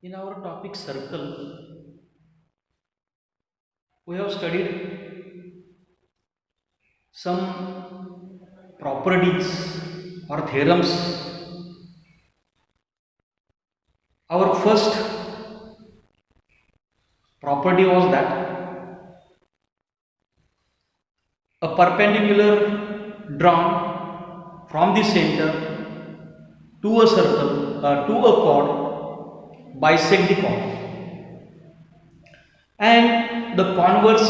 In our topic circle, we have studied some properties or theorems. Our first property was that a perpendicular drawn from the center to a circle to a chord bisect the chord, and the converse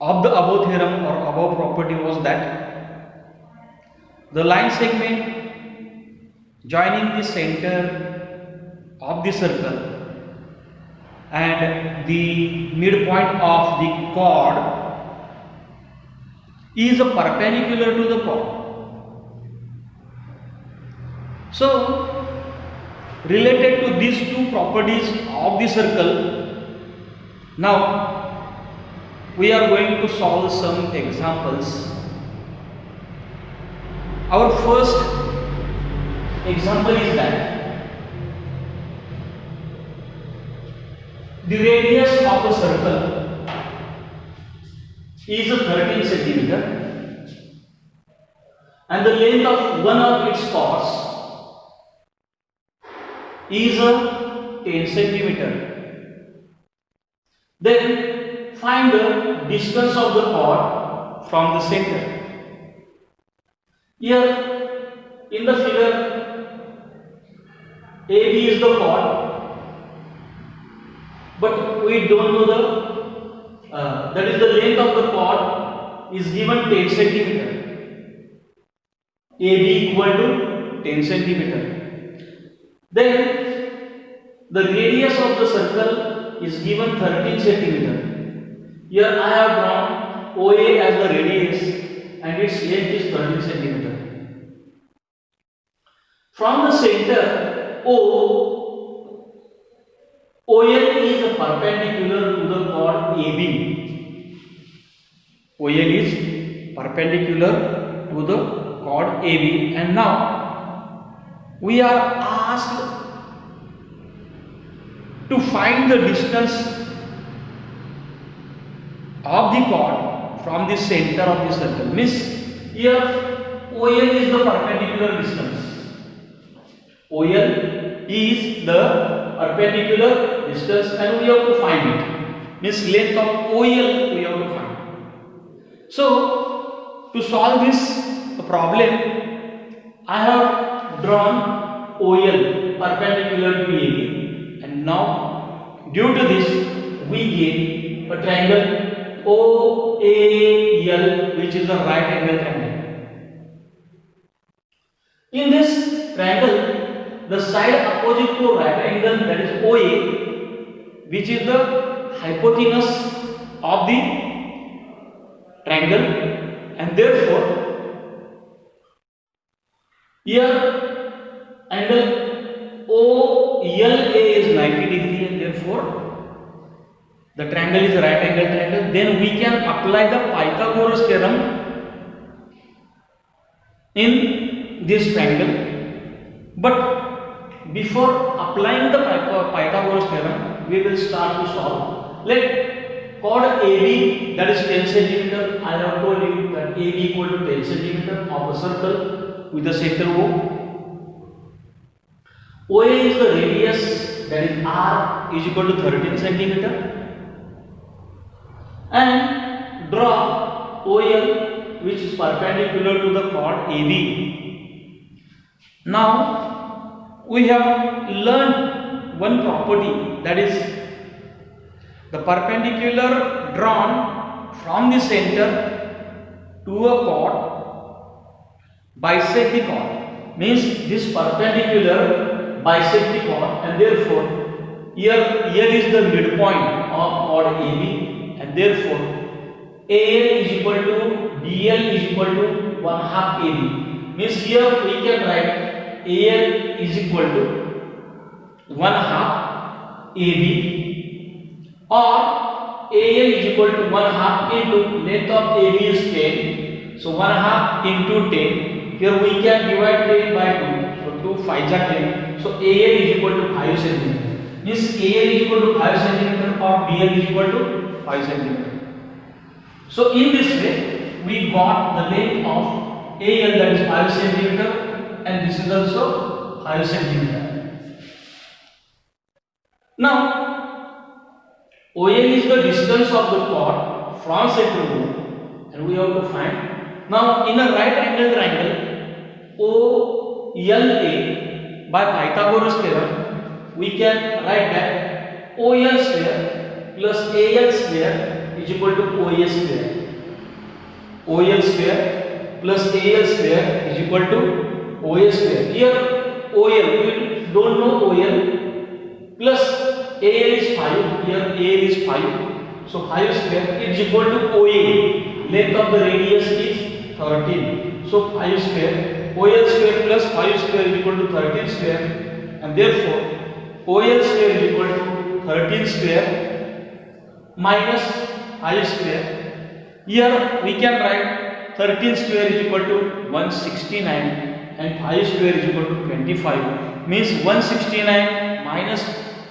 of the above theorem or above property was that the line segment joining the center of the circle and the midpoint of the chord is a perpendicular to the chord. So, related to these two properties of the circle, now we are going to solve some examples. Our first example is that the radius of a circle is 13 centimeter and the length of one of its chords is 10 centimeter. Then find the distance of the chord from the center. Here in the figure, AB is the chord, but we don't know that is the length of the chord is given 10 centimeter. AB equal to 10 centimeter. Then the radius of the circle is given 13 centimeter. Here I have drawn OA as the radius and its length is 13 centimeter. From the center OL is perpendicular to the chord AB. OL is perpendicular to the chord AB, and now we are asked to find the distance of the chord from the center of the circle. Means here OL is the perpendicular distance. OL is the perpendicular distance and we have to find it. Means length of OL we have to find. So to solve this problem, I have drawn OL perpendicular to AB, and now due to this we get a triangle OAL, which is a right angle triangle. In this triangle, the side opposite to right angle, that is OA, which is the hypotenuse of the triangle, and therefore here angle OLA is 90 degree, and therefore the triangle is a right angle triangle. Then we can apply the Pythagoras theorem in this triangle. But before applying the Pythagoras theorem, we will start to solve. Let chord AB, that is 10 centimeter. I have told you that AB equal to 10 centimeter of a circle with the center O. OA is the radius, that is R is equal to 13 centimeter. And draw OL, which is perpendicular to the chord AB. Now we have learned one property, that is the perpendicular drawn from the center to a chord bisect the chord. Means this perpendicular bisect the chord, and therefore here is the midpoint of chord AB, and therefore AL is equal to DL is equal to 1/2 AB. Means here we can write AL is equal to 1/2 AB, or AL is equal to 1/2 into length of AB is 10. So 1/2 into 10. Here we can divide 10 by 2. So 2 5 are 10. So AL is equal to 5 centimeter. Means AL is equal to 5 centimeter or BL is equal to 5 centimeter. So in this way we got the length of AL, that is 5 centimeter, and this is also 5 centimeter. Now OL is the distance of the chord from center O, and we have to find. Now in a right angle triangle OLA, by Pythagoras theorem we can write that OL square plus AL square is equal to OA square. OL square plus AL square is equal to OA square. Here OL, we don't know OL, plus AL is 5, here AL is 5, so 5 square is equal to OA. Length of the radius is 13, so 5 square, OL square plus 5 square is equal to 13 square, and therefore OL square is equal to 13 square minus 5 square. Here we can write 13 square is equal to 169 and 5 square is equal to 25, means 169 minus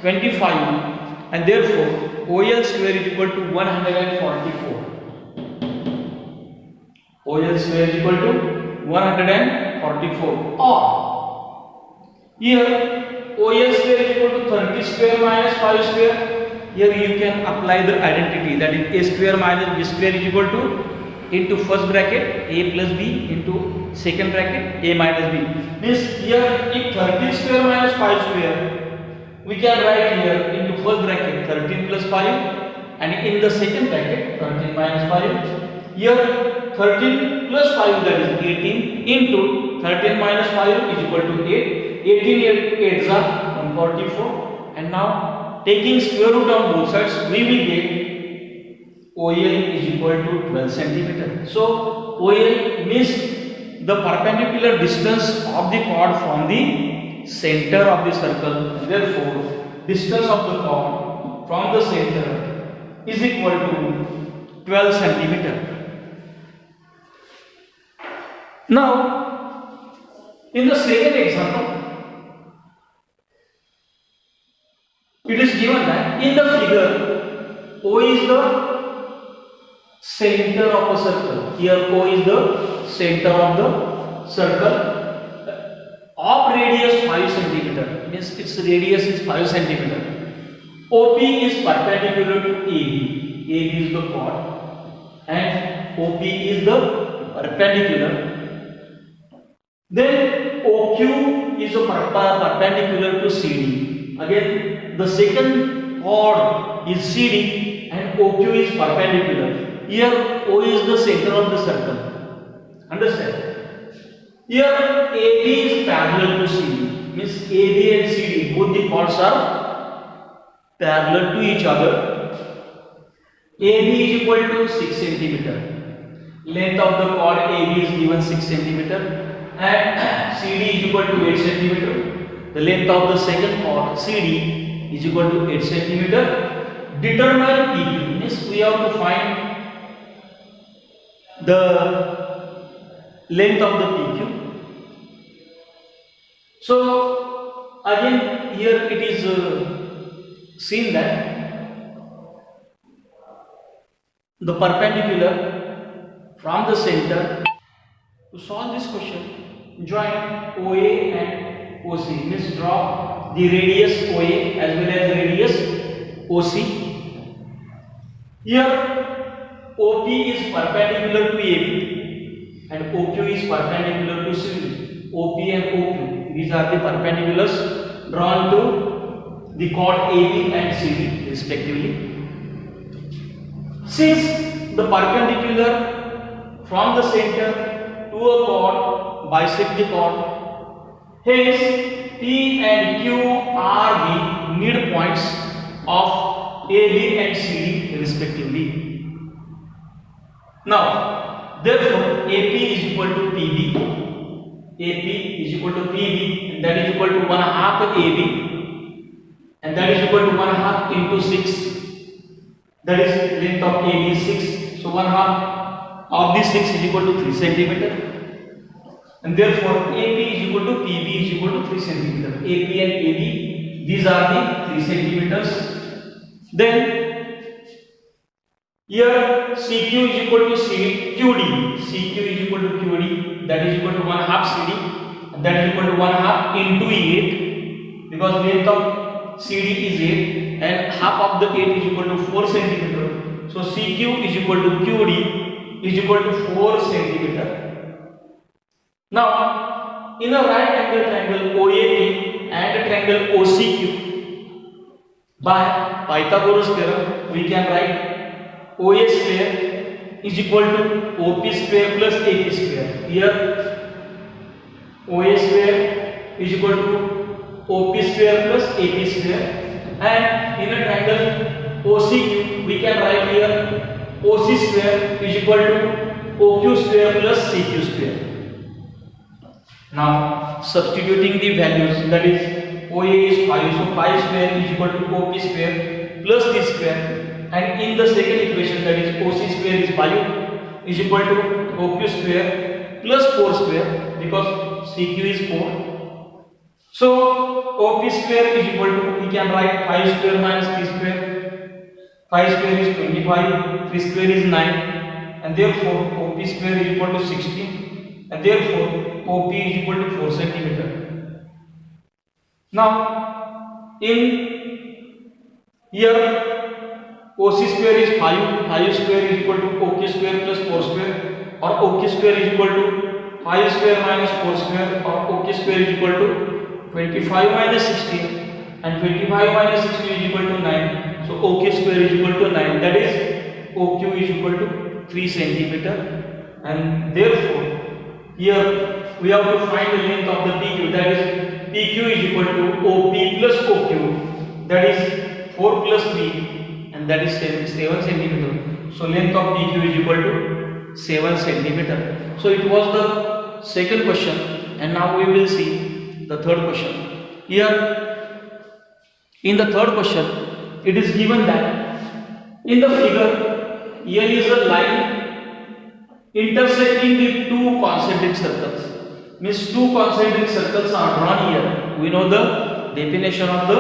25, and therefore OL square is equal to 144. OL square is equal to 144, or here OL square is equal to 30 square minus 5 square. Here you can apply the identity, that is a square minus b square is equal to, into first bracket a plus b into second bracket a minus b. Means here if 13 square minus 5 square, we can write here into first bracket 13 plus 5, and in the second bracket 13 minus 5. Here 13 plus 5, that is 18, into 13 minus 5 is equal to 8. 18 8s are 144, and now taking square root on both sides, we will get OL is equal to 12 centimeter. So OL means the perpendicular distance of the chord from the center of the circle. Therefore, distance of the chord from the center is equal to 12 centimeter. Now, in the second example, it is given that in the figure O is the center of a circle. Here O is the center of the circle of radius 5 centimeter. Means its radius is 5 centimeter. OP is perpendicular to AB. AB is the chord and OP is the perpendicular. Then OQ is a perpendicular to CD. Again, the second chord is CD and OQ is perpendicular. Here O is the center of the circle. Understand? Here AB is parallel to CD. Means AB and CD, both the chords are parallel to each other. AB is equal to 6 centimeter. Length of the chord AB is given 6 centimeter, and CD is equal to 8 centimeter. The length of the second chord CD is equal to 8 centimeter. Determine PQ. Means we have to find the length of the PQ. So again here it is seen that the perpendicular from the center. To solve this question, join OA and OC. Means draw the radius OA as well as the radius OC. Here OP is perpendicular to AB and OQ is perpendicular to CD. OP and OQ, these are the perpendiculars drawn to the chord AB and CD respectively. Since the perpendicular from the center to a chord bisect the chord, hence P and Q are the midpoints of AB and CD respectively. Now, therefore, AP is equal to PB. AP is equal to PB, and that is equal to 1/2 AB, and that is equal to 1/2 into 6. That is length of AB is 6. So 1/2 of this 6 is equal to 3 centimeter, and therefore AP is equal to PB is equal to 3 centimeter. AP and AB These are the 3 centimeters. Then here CQ is equal to QD. CQ is equal to QD, that is equal to 1/2 CD, and that is equal to 1/2 into 8, because length of CD is 8 and half of the 8 is equal to 4 centimeter. So CQ is equal to QD is equal to 4 centimeter. Now in a right angle triangle OAB and a triangle OCQ, by Pythagoras theorem we can write OA square is equal to OP square plus AP square. Here OA square is equal to OP square plus AP square, and in a triangle OCQ we can write here OC square is equal to OQ square plus CQ square. Now substituting the values, that is OA is 5, so 5 square is equal to OP square plus this square, and in the second equation, that is OC square is 5 is equal to OQ square plus 4 square, because CQ is 4. So OP square is equal to, we can write 5 square minus 3 square. 5 square is 25, 3 square is 9, and therefore OP square is equal to 16, and therefore OP is equal to 4 centimeter. Now in here OC square is 5, 5 square is equal to OQ square plus 4 square, or OQ square is equal to 5 square minus 4 square, or OQ square is equal to 25 minus 16, and 25 minus 16 is equal to 9. So OQ square is equal to 9, that is OQ is equal to 3 centimeter, and therefore here we have to find the length of the PQ, that is PQ is equal to OP plus OQ, that is 4 plus 3, and that is 7 centimeter. So length of PQ is equal to 7 centimeter. So it was the second question, and now we will see the third question. Here in the third question it is given that in the figure here is a line intersecting the two concentric circles. Means two concentric circles are drawn here. We know the definition of the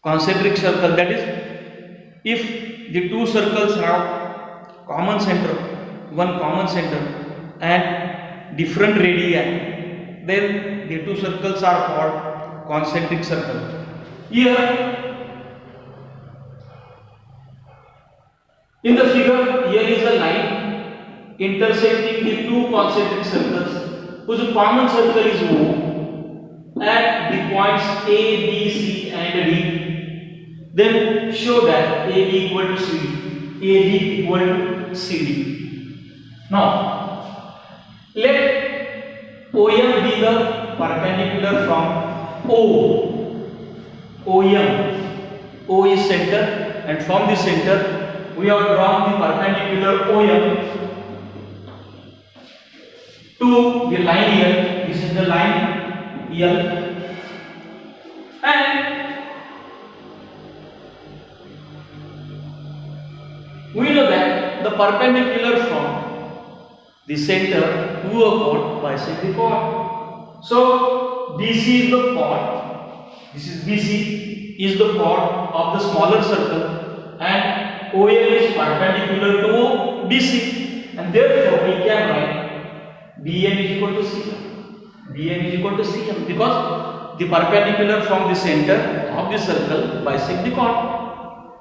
concentric circle, that is if the two circles have common center, one common center and different radii, then the two circles are called concentric circle. Here in the figure here is a line intersecting the two concentric circles whose common circle is O at the points A, B, C and D. Then show that AB equal to CD, AB equal to CD. Now let OM be the perpendicular from O. OM, O is center, and from the center we have drawn the perpendicular OM to the line here. This is the line here, and we know that the perpendicular from the center to a chord bisect the chord. So BC is the chord, this is BC is the chord of the smaller circle, and OM is perpendicular to BC, and therefore we can write BM is equal to CM. BM is equal to CM because the perpendicular from the center of the circle bisect the chord.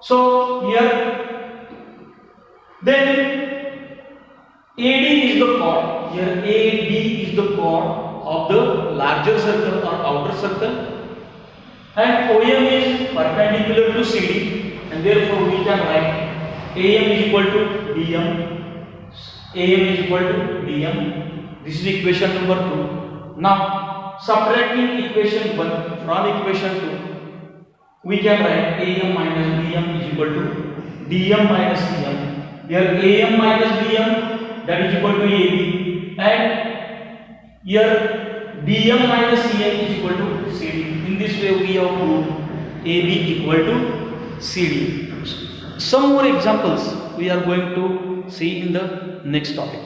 So here then AD is the chord. Here AD is the chord of the larger circle or outer circle, and OM is perpendicular to CD, and therefore we can write AM is equal to DM. AM is equal to DM. This is equation number 2. Now subtracting equation 1 from equation 2, we can write AM minus BM is equal to DM minus CM. Here AM minus BM, that is equal to AB, and here BM minus CM is equal to CD. In this way we have proved AB equal to CD. Some more examples we are going to see in the next topic.